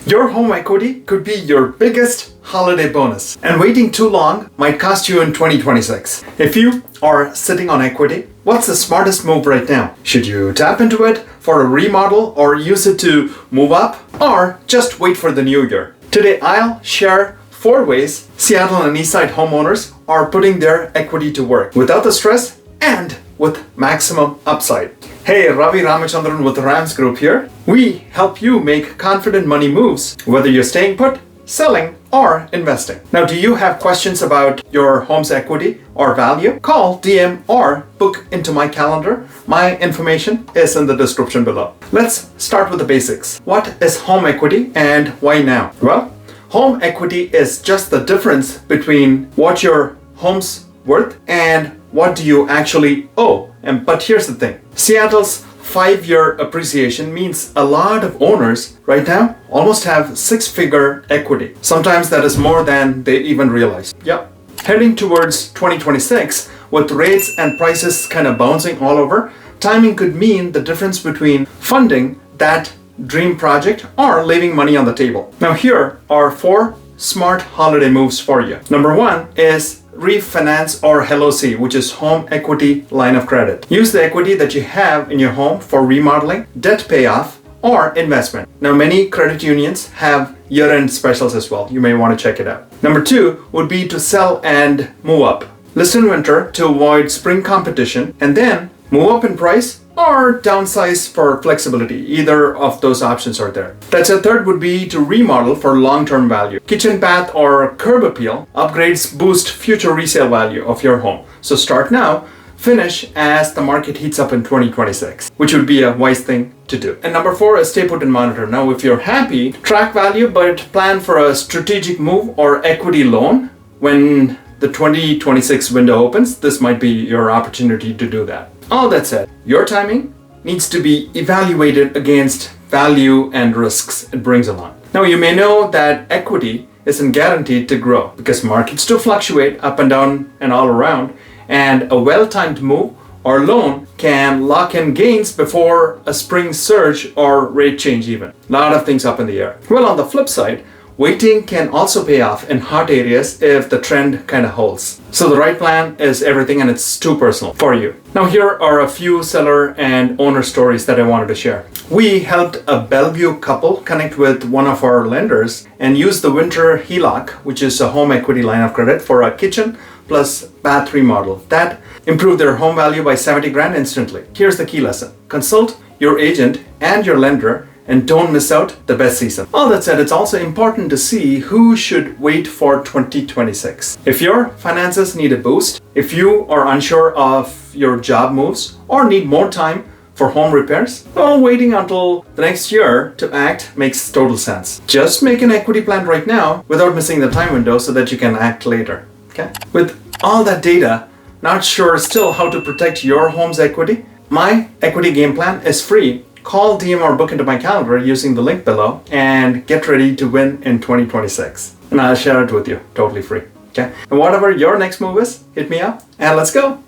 Your home equity could be your biggest holiday bonus, and waiting too long might cost you in 2026. If you are sitting on equity, what's the smartest move right now? Should you tap into it for a remodel or use it to move up, or just wait for the new year? Today, I'll share 4 ways Seattle and Eastside homeowners are putting their equity to work without the stress and with maximum upside. Hey, Ravi Ramachandran with the Rams Group here. We help you make confident money moves, whether you're staying put, selling, or investing. Now, do you have questions about your home's equity or value? Call, DM, or book into my calendar. My information is in the description below. Let's start with the basics. What is home equity and why now? Well, home equity is just the difference between what your home's worth and what do you actually owe. But here's the thing. Seattle's 5-year appreciation means a lot of owners right now almost have 6-figure equity. Sometimes that is more than they even realize. Yep. Heading towards 2026, with rates and prices kind of bouncing all over, timing could mean the difference between funding that dream project or leaving money on the table. Now here are 4 smart holiday moves for you. Number 1 is refinance or HELOC, which is home equity line of credit. Use the equity that you have in your home for remodeling, debt payoff, or investment. Now, many credit unions have year-end specials as well. You may want to check it out. Number 2 would be to sell and move up. List in winter to avoid spring competition, and then move up in price or downsize for flexibility. Either of those options are there. That's a third would be to remodel for long-term value. Kitchen, bath, or curb appeal upgrades boost future resale value of your home. So start now, finish as the market heats up in 2026, which would be a wise thing to do. And number 4 is stay put and monitor. Now, if you're happy, track value, but plan for a strategic move or equity loan when the 2026 window opens. This might be your opportunity to do that. All that said, your timing needs to be evaluated against value and risks it brings along. Now, you may know that equity isn't guaranteed to grow because markets do fluctuate up and down and all around, and a well-timed move or loan can lock in gains before a spring surge or rate change even. A lot of things up in the air. Well, on the flip side, waiting can also pay off in hot areas if the trend kind of holds. So the right plan is everything, and it's too personal for you. Now, here are a few seller and owner stories that I wanted to share. We helped a Bellevue couple connect with one of our lenders and use the winter HELOC, which is a home equity line of credit, for a kitchen plus bath remodel. That improved their home value by 70 grand instantly. Here's the key lesson. Consult your agent and your lender, and don't miss out the best season. All that said, it's also important to see who should wait for 2026. If your finances need a boost, if you are unsure of your job moves, or need more time for home repairs, well, waiting until the next year to act makes total sense. Just make an equity plan right now without missing the time window so that you can act later. Okay? With all that data, not sure still how to protect your home's equity? My equity game plan is free. Call, DM, or book into my calendar using the link below and get ready to win in 2026. And I'll share it with you totally free. Okay? And whatever your next move is, hit me up and let's go.